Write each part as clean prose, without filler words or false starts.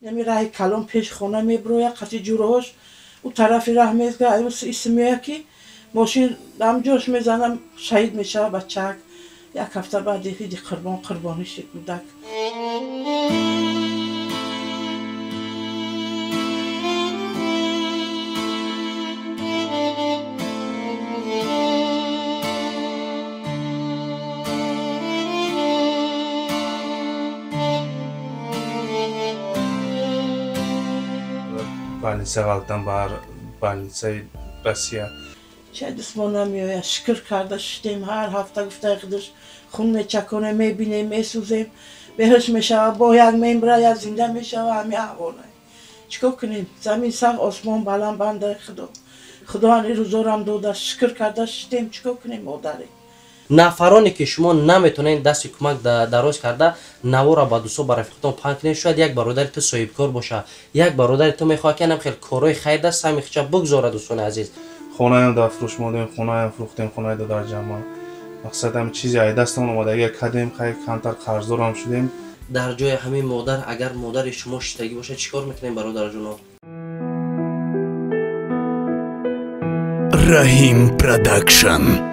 یعنی راهی کلام پیش خونه میبروه قطعی جورهاش او طرفی راه میزگه ایوس اسمیه که ماشین دم جوش میزنم شهید میشه بچک یک هفته بعد دیدی قربانی شد کودک. Больница Алтан бар, больница Россия. چه دستمون نمیاد شکر کرده شدیم هر هفته گفته خودش خون میچکونه میبینیم میسوزیم بهش میشه با یک ممبره یک زنده میشه و همه احواله چیکار کنیم زمین سخت آسمان بلند بنده خدا این روزارم داده شکر کرده شدیم چیکار کنیم مادری نفرانی که شما نمیتونین دست کمک دراز کرده نوارا با دوستو با رفیقتون پنگ کنین شاید یک برادر تو صاحبکار باشه یک برادر تو میخواد که خیلی کارهای خیر دست همیشه بگذاره دوستان عزیز خونه هم دا فروش مادیم خونه هم فروختیم خونه دا در جمع مقصد هم چیزی ای دستمون اومده اگر کدیم خیلی کمتر قرضدار هم شدیم در جای همین مادر اگر مادر شما شتگی باشه چیکار میکنین برادر جونو رحیم پروداکشن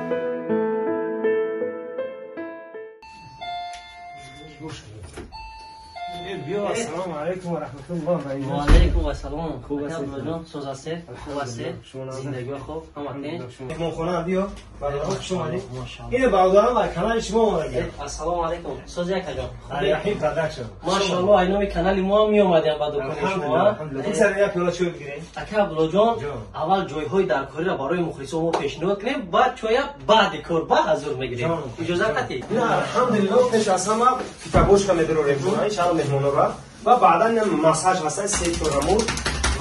السلام علیکم و رحمت الله و علیکم السلام خوب هستید سوز هستید خوب هستید زندگی خوب همتون مهمانخانه بیا برادر خوش اومدید این برادرم و کانال شما اومده السلام علیکم سوز یک جان رحیم پروداکشن ماشاءالله اینا کانال ما می اومدیم با دکان شما این سر یک پیاله چای بگیرید اکا عبدالله جان اول جایهای در کاری را برای مخلصان ما پیشنهاد کنیم بعد چای بعد کار با حضور میگیریم اجازه بدید نه الحمدلله پیش از همه کتابوش که میداریم ان شاء الله مهمون را و بعدا ماساژ هست سه کارمون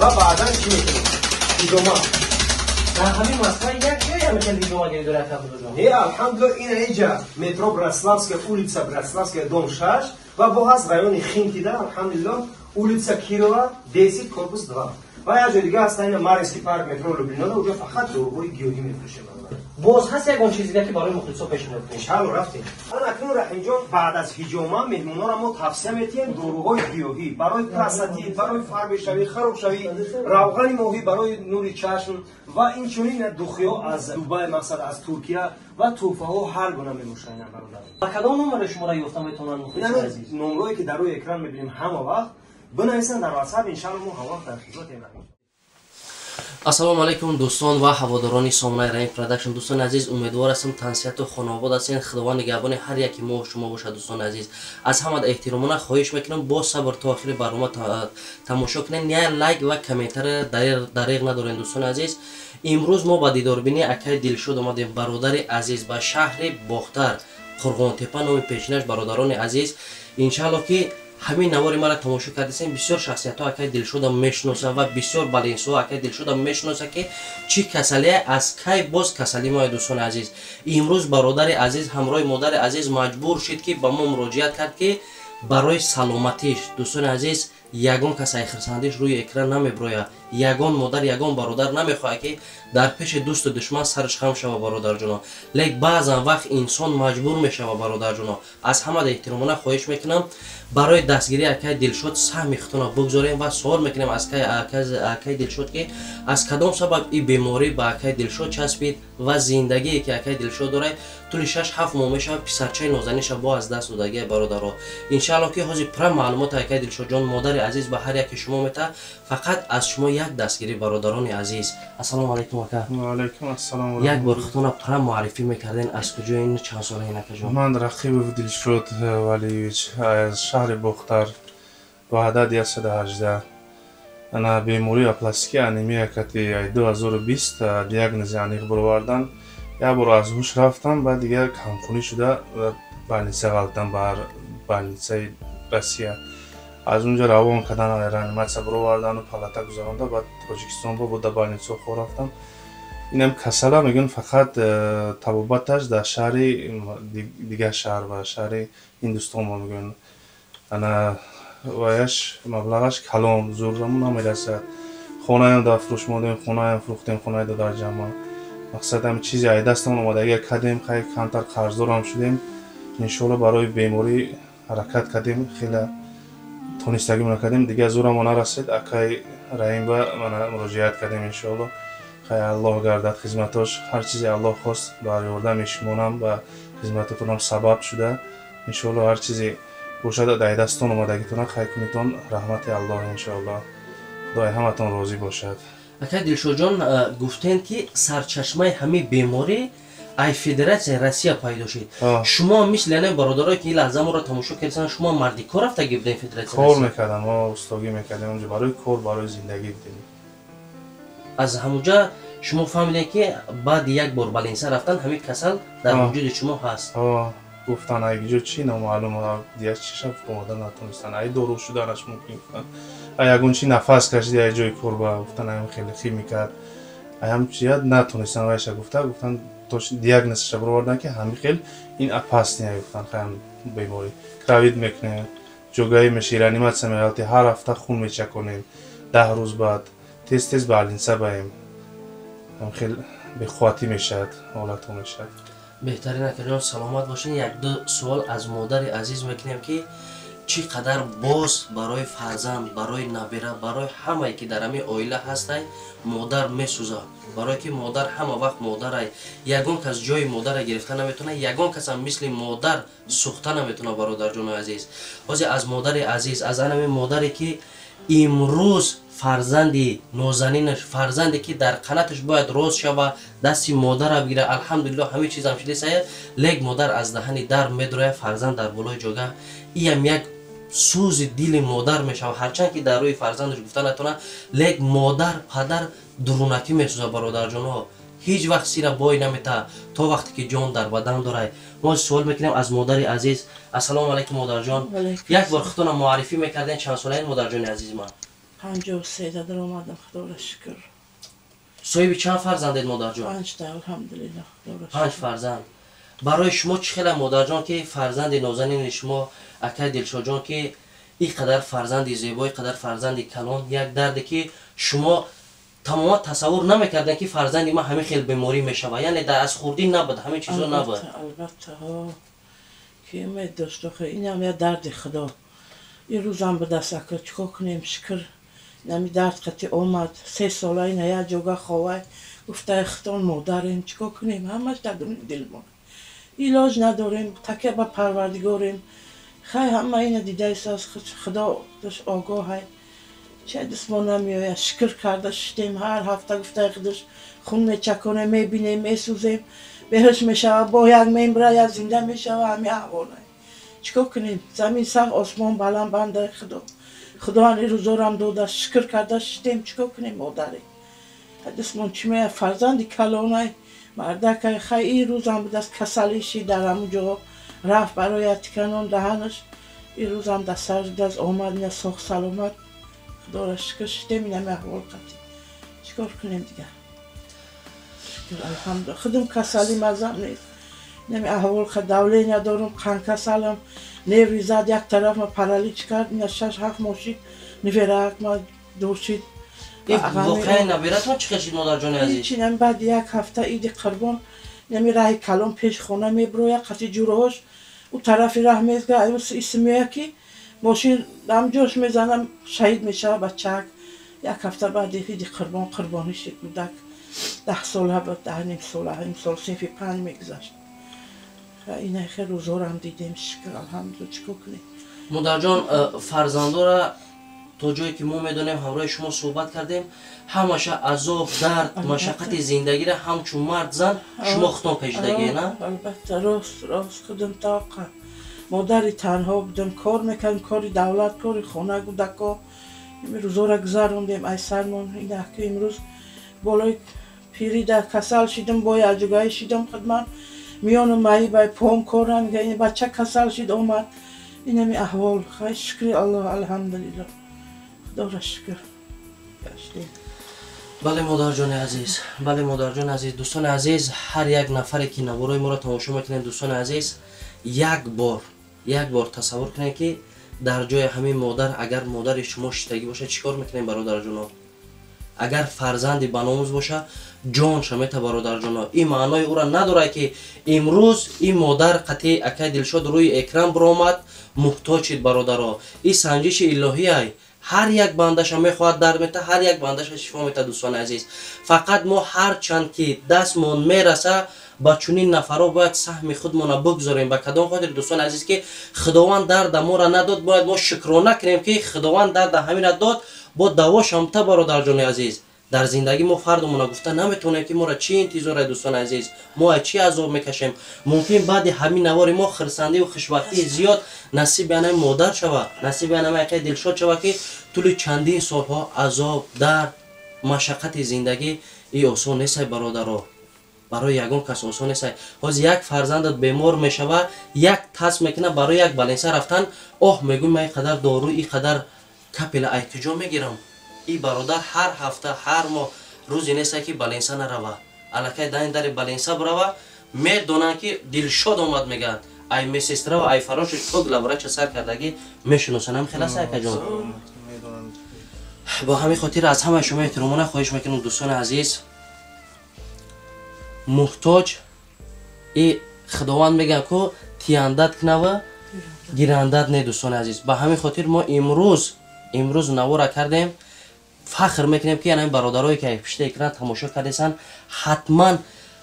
و بعدا چی میکنیم پیجاما همین مسئله یک جایی همیشه پیجاما گیری داره عبدالله جان الحمدلله این اینجا مترو براسلافسک улица براسلافسک дом 6 و با هست رایون خینکیدا الحمدلله улица کیرова 10 корпус 2 و یا جای دیگه هست این مارسکی پارک مترو لوبلینو اونجا فقط دوربوی گیاهی میفروشه باز هست یک اون چیزی که برای مخلصا پیشنهاد کنیم انشالله رفتیم انا اکنون رحیم جان بعد از هجوما مهمونا را ما توصیه میتیم داروهای گیاهی برای پرستتی برای فرب شوی خراب شوی روغن ماهی برای نور چشم و این چنین دوخیا از دبی مقصد از ترکیه و توفه ها هر گونه میموشن برادر با کدام نمبر شما را یافتم میتونن مخلصا عزیز نمرهایی که در روی اکران میبینیم همه وقت بنویسن در واتساپ انشالله ما هم وقت در خدمتتون السلام علیکم دوستان و هواداران سامانه رحیم پروداکشن دوستان عزیز امیدوار هستم تنصیحات و خانواده هستین خدا نگهبان هر یکی ما شما باشه دوستان عزیز از همه احترامانه خواهش میکنم با صبر تا آخر برنامه تماشا کنین یا لایک و کامنتر دریغ ندارین دوستان عزیز امروز ما با دیداربینی اکای دلشود اومدیم برادر عزیز با شهر باختر قرغانتپه نام پیشینش برادران عزیز انشالله که همین نواری مرا تماشا کردین بسیار شخصیت ها اکای دلشودم میشناسه و بسیار بالینسو اکای دلشودم میشناسه که چی کسلی از کی باز کسلی ما دوستان عزیز امروز برادر عزیز همراه مادر عزیز مجبور شد که با ما مراجعت کرد که برای سلامتیش دوستان عزیز یگان کسای خرسندیش روی اکران نمیبروه یگان مادر یگان برادر نمیخواه که در پیش دوست و دشمن سرش خم شوه برادر جونا لیک بعضا وقت انسان مجبور میشوه برادر جونا از همه احترامانه خواهش میکنم برای دستگیری اکای دلشود سهم اختنا بگذاریم و سوال میکنیم از اکای دلشود که از کدام سبب این بیماری با اکای دلشود چسبید و زندگی که اکای دلشود داره طول 6-7 ماه میشه پسرچه نازنینش با از دست دادگی برادرها انشالله که حاضر پر معلومات اکای دلشود جان مادر عزیز به هر یک شما میته فقط از شما یک دستگیری برادران عزیز السلام علیکم اکا و علیکم السلام یک بار خودتون پر معرفی میکردین از کجا این چند ساله این اکا جان من رقیب دلشود ولیویچ از شهر باختر با عدد 118 انا بیماری اپلاسیکی انیمیا کتی 2020 دیاگنوز عمیق بروردن یا برو از هوش رفتم بعد دیگه کمخونی شده больница Алтан бар больница Россия از اونجا روان کردن رانیماسیا بروردن و پالاتا گذارنده بعد تاجیکستان بود больницу خور رفتم اینم کسلا میگن فقط طبابتش در شهر دیگه شهر و شهر هندوستان ما میگن انا وایش مبلغش کلام زورمون نمیرسد خونه هم دا فروش مادیم خونه هم فروختیم خونه دا در جمع مقصد هم چیزی ای دستمون اومده اگر کدیم خیلی کمتر قرضدار هم شدیم انشالله برای بیماری حرکت کردیم خیلی تونستگی کردیم دیگه زورمون نرسید اکای رحیم با من مراجعت کردیم انشالله خیلی الله گردد خدمتاش هر چیزی الله خواست برای آوردن شمونم و خدمتتونم سبب شده انشالله هر چیزی باشد در دستتون اومدگیتون خیلی کنیتون رحمت الله انشالله خدای همتون راضی باشد. اکای دلشاد جان گفتن که سرچشمه همه بیماری ای فدراسیون روسیه پیدا شد. شما مثل این برادرایی که این لحظه ما را تماشا کردن شما مردی کار رفته گفتین فدراسیون کار میکردم ما استاگی میکردیم اونجا برای کار برای زندگی بودیم. از همونجا شما فهمیدین که بعد یک بار بالینسا رفتن همین کسل در وجود شما هست. گفتن اگه چی نامعلومه دیگه چیشم فهمیدن نتونستن ای دارو شدنش ممکن گفتن ای اگون چی نفس کشیدی ای جای کار با گفتن ای خیلی خیلی میکرد ای هم چی نتونستن وایش گفتن توش دیاگنوزش بردن که همین خیلی این اپاس نیه گفتن خیلی بیماری کراوید میکنه جوگایی میشه رانیمات میالتی هر هفته خون میچکنیم 10 روز بعد تست بالینسا بایم هم خیلی به خواتی میشد حالتون میشد. بهترین اکرام سلامت باشین. یک دو سوال از مادر عزیز میکنیم که چقدر باز برای فرزند برای نبیره برای همه که در همین عائله هستند مادر میسوزه برای که مادر همه وقت مادر یگان کس جای مادر گرفته نمیتونه یگان کس هم مثل مادر سوخته نمیتونه برادر جان عزیز. از مادر عزیز از همین مادری که امروز فرزندی نازنینش فرزندی که در قناتش باید روز شوه دستی مادر بگیره الحمدلله همه چیز هم شده سایه لیک مادر از دهنی در میدروه فرزند در بالای جوگه این یک سوز دل مادر میشه هرچند که در روی فرزندش گفته نتونه لیک مادر پدر درونکی میسوزه برادر جان ها هیچ وقت سیر بای نمیته تا وقتی که جان در بدن داره. ما سوال میکنیم از مادر عزیز. السلام علیکم مادر جان. یک بار خودتون معرفی میکردین چند ساله این مادر جان عزیز ما؟ 53 در اومدم خدا را شکر. صاحب چند فرزندید مادر جان؟ 5 تا الحمدلله خدا را شکر. 5 فرزند. برای شما چه خیلی مادر جان که فرزند نازنین شما اکای دلشاد جان که این قدر فرزند زیبای قدر فرزند کلان یک درد که شما تمام تصور نمیکردن که فرزند ما همین خیلی بیماری میشه یعنی در از خوردی نبود همین چیزا نبود. البته ها که امید داشت خو این هم درد خدا این روزم به دست اکر چکو کنیم شکر نمی درد قطعی اومد 3 ساله این یا جوگا خواه گفته اختان مادریم چکو کنیم همش در دل ما ایلاج نداریم تکیه به پروردگاریم خیلی همه این دیده ایست از خدا داشت آگاه های چه دست ما نمیاید شکر کرده شدیم هر هفته گفته خودش خون میچکونه میبینیم میسوزیم بهش میشه با یک میمبره زنده میشه و همین احواله چکو کنیم زمین سخت آسمان بلند بنده خدا این روزا هم داده شکر کرده شدیم چکو کنیم مادری دست من چی میاد فرزندی کلانه مردک خیلی روز هم دست کسلیشی در همونجا رفت برای تکنان دهنش این روز هم دست سر دست آمد این ساخت سلامت خدا را شکر شدیم این همه احوال قطعی چکار کنیم دیگه شکر الحمدلله خودم کسلی مزم نیست نمی احوال خود دوله ندارم قن کسلم نیوی زد یک طرف ما پرالیچ کرد این 6-7 ماشید نویره ما دوشید واقعا نبیرت ما چی کشید مادر جان عزیز؟ هیچی نمی بعد یک هفته عید قربان نمی راه کلام پیش خونه می بروید قطعی جورهاش او طرفی راه میزگه اسمیه که ماشین دمجوش میزنم شهید میشه بچک یک هفته بعد عید قربانی شد کودک 10 ساله بود 10 نیم ساله این سال صنف 5 میگذشت این خیلی روزها هم دیدیم شکر الحمدلله چکو کنیم. مادر جان فرزندا را تا جایی که ما میدونیم همراه شما صحبت کردیم همشه عذاب درد مشقت زندگی را همچون مرد زن شما خودتون کشیدگی نه؟ البته راست خودم طاقه مادری تنها بودم کار میکردم کاری دولت کاری خانه کودکا این روزا را گذروندیم ای سرمان اینه که امروز بالای پیری در کسل شدم با یجگاهی شدم خدمت میانم مایی بای پام کارم میگه این بچه کسل شد اومد این همی احوال خیلی شکر الله الحمدلله خدا را شکر گشتیم. بله مادر جان عزیز بله مادر جان عزیز دوستان عزیز هر یک نفری که نوارای ما را تماشا میکنین دوستان عزیز یک بار تصور کنین که در جای همین مادر اگر مادر شما شدگی باشه چیکار میکنین برادر جان اگر فرزندی بناموز باشه جان شمیت برادر جان. این معنای او را نداره که امروز این مادر قطعی اکای دلشاد روی اکران برآمد محتاج برادرها. این سنجش الهی است. هر یک بندش میخواد در میته، هر یک بندش شفا میته دوستان عزیز. فقط ما هر چند که دستمون میرسه با چنین نفرها باید سهم خودمون بگذاریم. به کدام خاطر دوستان عزیز که خداوند درد ما را نداد، باید ما شکرانه کنیم که خداوند درد همین را داد با دواش هم تا برادر جان عزیز. در زندگی ما فردمون گفته نمیتونیم که ما را چی انتظار دوستان عزیز، ما چی عذاب میکشیم. ممکن بعد همین نوار ما خرسندی و خوشبختی زیاد نصیب انم مادر شوه، نصیب انم یک دلشاد شوه که طول چندین سالها عذاب درد مشقت زندگی ای آسان نیست برادرها. برای یگان کس آسان نیست. باز یک فرزندت بیمار میشوه، یک تاس میکنه برای یک بالینسا رفتن، اوه میگوی من اینقدر دارو اینقدر کپیل ایتجا میگیرم. این برادر هر هفته هر ماه روزی نیست که بالینسا نروه، الکی دین در بالینسا بروه، میدونن که دلشاد آمد میگن ای میسستره و ای فراشش توگ لبره چه سر کردگی میشناسنم. خلاص که جان با همین خاطر از همه شما احترامانه خواهش میکنم دوستان عزیز، محتاج ای خداوند میگن که تیاندت کنه و گیراندت نه دوستان عزیز. با همین خاطر ما امروز نوارا کردیم، فخر میکنیم که این برادرایی که پشت اکران تماشا کردن حتما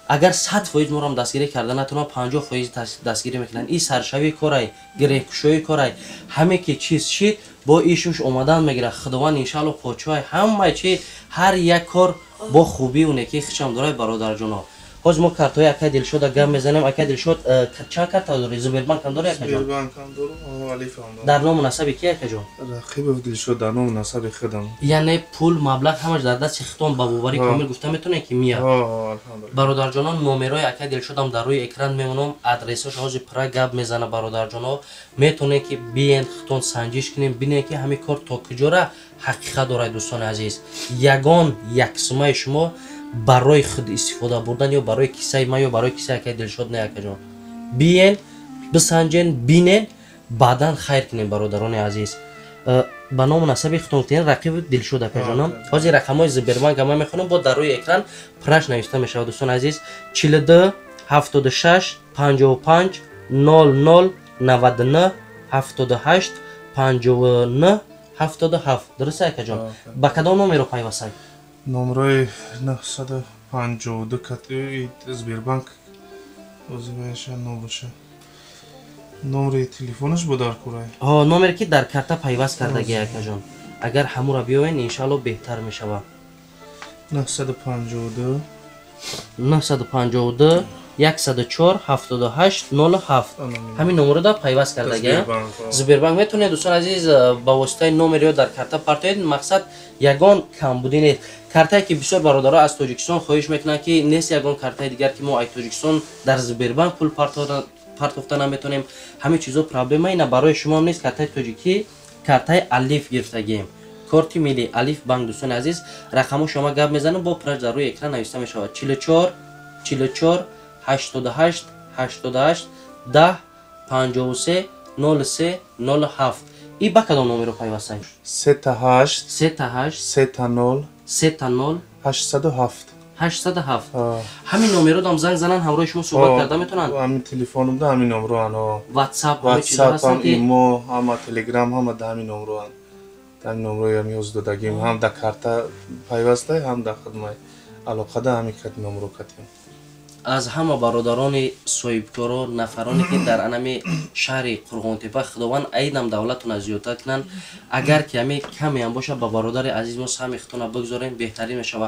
اگر 100% ما رو دستگیری کردن نتونه 50% دستگیری میکنن. این سرشوی کارای گریکشوی کارای همه که چیز شید با ایشوش اومدن میگیره. خداوند انشالله پاچوی همه چی هر یک کار با خوبی و نیکی خشم داره برادر جونا. باز ما کارتای اکای دلشاد گم میزنیم. اکای دلشاد چند کارت داره؟ زبربانک هم داره اکای جان؟ زبربانک هم داره، الیف هم داره. در نام مناسب کی اکای جان؟ رقیب دلشاد در نام مناسب خودم. یعنی پول مبلغ همش در دست خودتون با باوری کامل گفته میتونه که میاد. الحمدلله. برادر جانان نمرای اکای دلشاد هم در روی اکران میمونم، آدرسش از پرا گپ میزنه برادر جانا، میتونه که بیاین خودتون سنجش کنین ببینین که همین کار تا کجا را حقیقت داره دوستان عزیز. یگان یک سومه شما برای خود استفاده بردن یا برای کیسه ما یا برای کیسه اکای دلشاد نه اکای جان. بیاین بسنجین بینین بعداً خیر کنین برادران عزیز. با نام مناسب خودتون رقیب دلشاد اکای جانم. از رقمای زبربانک هم میخونم با در روی اکران پرش نوشته میشه دوستان عزیز. 42 76 55 00 99 78 59 77. درسته اکای جان؟ با کدام نمره پیوستید؟ نمره 952 کتی زبربانک وزیمش نوبشه. نمره تلفنش بود در کورای. نمره که در کارت پیوست کردگی اکای جان. اگر همو را بیاین انشالله بهتر میشوه. 952 952 104 78 07. همین نمره دا پیوست کردگی. زبربانک میتونه دوستان عزیز با واسطه نمره در کارت پرتاید. مقصد یگان کمبودی نیست. کارتایی که بسیار برادرها از تاجیکستان خواهش میکنن که نیست یگان کارتای دیگر که ما از تاجیکستان در زبربانک پول پرداخت نمیتونیم. همه چیزا پرابلم اینه برای شما هم نیست. کارتای تاجیکی کارتای الیف گرفتگی، کارت ملی الیف بانک دوستان عزیز. رقم شما گپ میزنم با پرش در روی اکران نوشته میشه 44 44 88 88 10 53 03 07. این با کدام نمره پیوسته؟ 38 38 30 30 807. 807. همین نمره دام زنگ زنن همراه شما صحبت کرده میتونن؟ همین تلفنم ده همین نمره انا. واتساپ همه چیزا هستن که ایمو هم تلگرام هم ده همین نمره ان. همین نمره هم یوز دادگیم هم در کارت پیوسته هم در خدمت علاقه ده همین کت نمره کتیم. از همه برادران صاحبکار و نفرانی که در انمی شهر قرغانتپه خداوند ایدم دولتون از زیادتر کنن. اگر کمی کمی هم باشه با برادر عزیز ما سهم اختون بگذاریم بهترین میشه.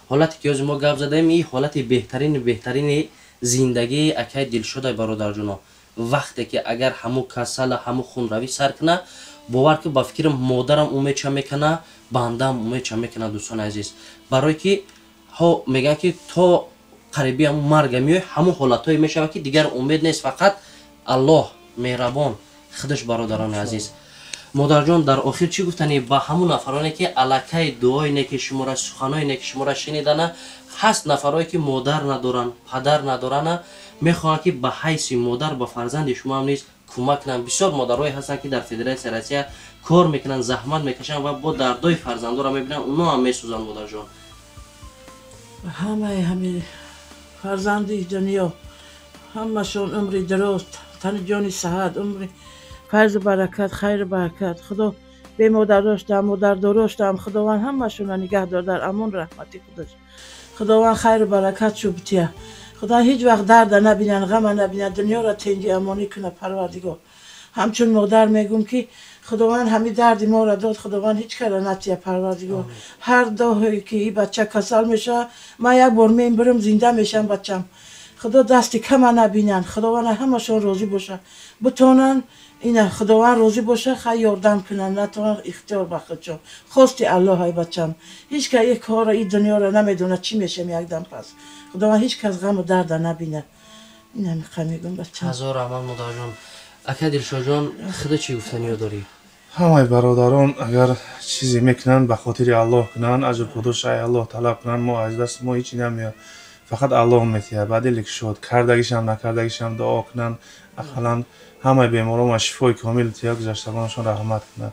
حالتی که از ما گپ زدیم این حالت بهترین زندگی اکای دلشاد برادر جونا. وقتی که اگر همو کسل همو خون روی سر کنه باور که با فکر مادرم امید چه میکنه بندم امید چه میکنه دوستان عزیز. برای که ها میگن که تو قریبی همون مرگ میای همون حالتایی میشه که دیگر امید نیست، فقط الله مهربان خودش برادران عزیز. مادر جان در آخر چی گفتنی با همون نفرانی که الکی دعای نیک شما را سخنای نیک شما را شنیدن هست، نفرایی که مادر ندارن پدر ندارن میخوان که به حیث مادر با فرزند شما هم نیست کمک کنن. بسیار مادرایی هستن که در فدراسیون روسیه کار میکنن زحمت میکشن و با دردای فرزندا را میبینن اونا هم میسوزن. مادر جان همه فرزندی دنیا همشون عمری درست تن جانی صحت عمری فرض برکت خیر برکت خدا به مادر داشتم مادر درشتم خداوند همشون نگه دار در امان رحمتی خودش خداوند خیر برکت شو بتیه خدا هیچ وقت درد نبینن غم نبینن دنیا را تنجی امانی کنه پروردگار همچون مادر میگم که خداوند همین دردی ما را داد خداوند هیچ کار نتیه پروردگار هر داهی که این بچه کسل میشه من یک بار برم زنده میشم بچم خدا دستی کم نبینن خداوند همشون راضی باشه بتونن اینه خداوند راضی باشه خیلی یاردم کنن نتونن اختیار بخودشون خواستی الله های بچم هیچ که یک کار این دنیا را نمیدونه چی میشه یک دم پس خداوند هیچ کس غم و درد نبینه اینه میخوام میگم بچم هزار رحمت مادر جان اکا دلشاد جان خدا چی گفتنی داری همه برادران اگر چیزی میکنن به خاطر الله کنن اجر پاداش الله طلب کنن ما از دست ما هیچی نمیاد فقط الله میتیه بعد شد کردگیش هم نکردگیش هم دعا کنن اخلا همه بیماران شفای کامل تیا گذشتگانشون رحمت کنه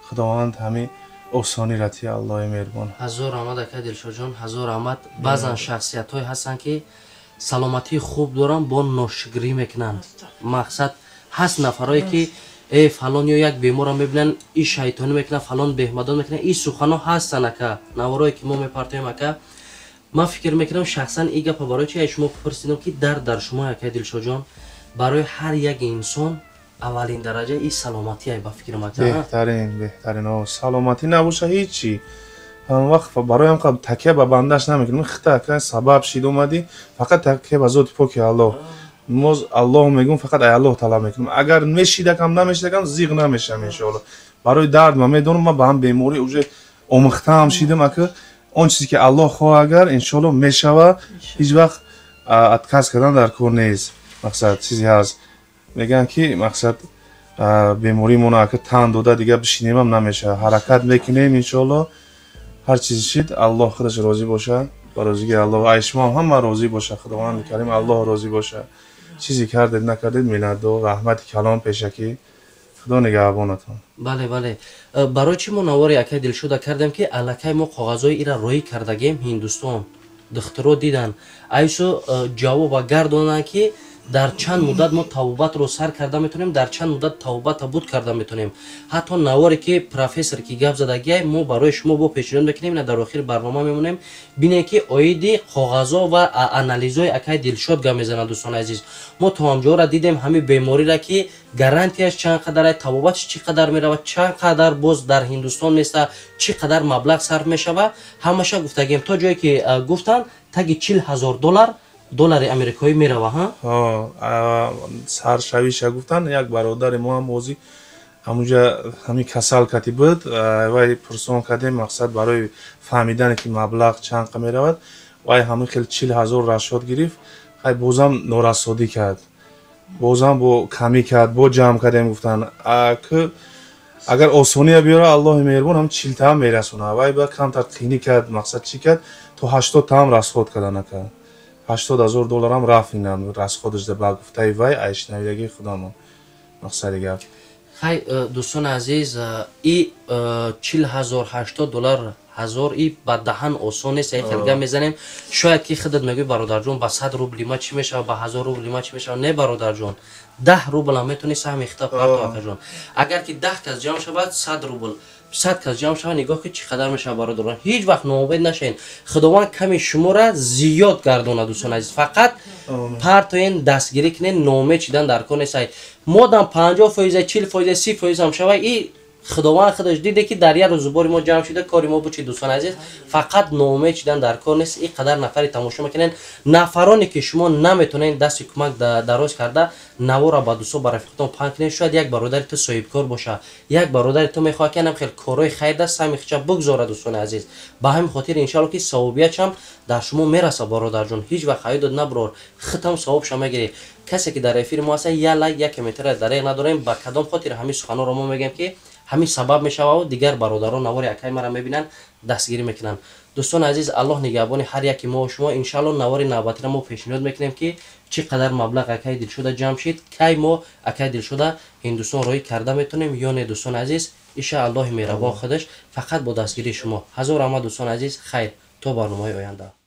خداوند همین آسانی رتی الله مهربان هزار رحمت اکا دلشاد جان هزار رحمت بعضا شخصیت های هستن که سلامتی خوب دارن با ناشکری میکنن مقصد هست نفرایی که ای فلان یا یک بیمار میبینن این شیطانی میکنه فلان بهمدان میکنه این سخنا هستن اکا نوارایی که ما میپرتیم اکا من فکر میکنم شخصا این گپ برای چی شما پرسیدم که در شما اکا دلشاد جان برای هر یک انسان اولین درجه این سلامتی ای با فکر میکنم بهترین سلامتی نباشه هیچی وقت برای هم تکیه به بندش نمیکنیم خطا که سبب شید اومدی فقط تکیه به ذات پاک الله ما الله میگم فقط ای الله طلب میکنم اگر میشیده کم نمیشیده کم زیغ نمیشم ان شاء الله برای درد ما میدونم ما به هم بیماری اوج آموخته هم شیدم که اون چیزی که الله خواه اگر ان شاء الله میشوه هیچ وقت اتکاس کردن در کار نیست مقصد چیزی هست میگن که مقصد بیماری مون که تن داده دیگه بشینیم هم نمیشه حرکت میکنیم ان شاء الله هر چیزی شید الله خودش راضی باشه با روزی الله و ایشما هم راضی باشه خداوند کریم الله راضی باشه چیزی کردید نکردید میلاد و رحمت کلام پیشکی خدا نگهبانتون بله برای چی ما نوار اکا دلشاد کردیم که الکای ما کاغذای ایرا روی کردگیم هندوستان دخترو دیدن ایسو جواب گردونن که در چند مدت ما توبت رو سر کرده میتونیم در چند مدت توبت بود کرده میتونیم حتی نواری که پروفسور کی گپ زدگی ما برای شما با پیشنهاد میکنیم نه در آخر برنامه میمونیم بینه که اویدی کاغذا و آنالیزای اکای دلشاد گپ میزنن دوستان عزیز ما تا همجا را دیدیم همین بیماری را که گارانتیش چند قدر توبتش چقدر میره چند قدر باز در هندوستان میسته چقدر مبلغ صرف میشه و همش گفتگیم تا جایی که گفتن تگ $40,000 دلار امریکایی میره ها سر شویش گفتن یک برادر ما هم موزی همونجا همین کسل کتی بود وای پرسون کردیم مقصد برای فهمیدن که مبلغ چند میره و وای همین خیلی 40,000 رشاد گرفت خیلی بازم نورسادی کرد بازم با کمی کرد با جمع کردیم گفتن که اگر آسانی بیاره الله مهربان هم 40 تا میرسونه وای با کم تر قینی کرد مقصد چی کرد تو 80 تا هم رسخود کردن کرد $80,000 هم رفت اینم راست خودش ده با گفته وای اشنویدگی خدامون مقصد دیگه خی دوستان عزیز ای $40,000 $80,000 ای با دهن آسان نیست ای خیلی میزنیم شاید که خودت میگی برادر جون با 100 روبل ما چی میشه با 1000 روبل ما چی میشه نه برادر جون 10 روبل هم میتونی سهم اختیار پرت جون اگر که 10 کس جمع شود 100 روبل 100 کس جمع شود نگاه که چقدر میشه برادران هیچ وقت ناامید نشین خداوند کمی شما را زیاد گردونه دوستان عزیز فقط پرت این دستگیری کنین ناامید شدن در کار نیست مادام 50% 40% 30% هم شود این خداوند خودش دیده که در یک روز باری ما جمع شده کاری ما بچی دوستان عزیز فقط ناامید شدن در کار نیست این قدر نفری تماشا میکنین نفرانی که شما نمیتونین دست کمک دراز کرده نوارا با دوستا برای رفیقتون پنگ کنین شاید یک برادر تو صاحب کار باشه یک برادر تو میخواد که خیلی کارهای خیر دست همیشه بگذاره دوستان عزیز به همین خاطر ان شاء الله که ثوابیت هم در شما میرسه برادر جون هیچ وقت خیال نبرار ختم ثواب شما میگیری کسی که در افیر ما هست یک متر دریغ نداریم با کدام خاطر همین سخنا رو ما میگیم که همین سبب میشه و دیگر برادران نوار یکای مرا میبینن دستگیری میکنن دوستان عزیز الله نگهبان هر یکی ما و شما ان شاء الله نوار نوبتی ما پیشنهاد میکنیم که چقدر مبلغ اکای دلشده جمع شید کی ما اکای دلشده هندوستان روی کرده میتونیم یا نه دوستان عزیز ان شاء الله مهربان خودش فقط با دستگیری شما هزار رحمت دوستان عزیز خیر تا برنامه آینده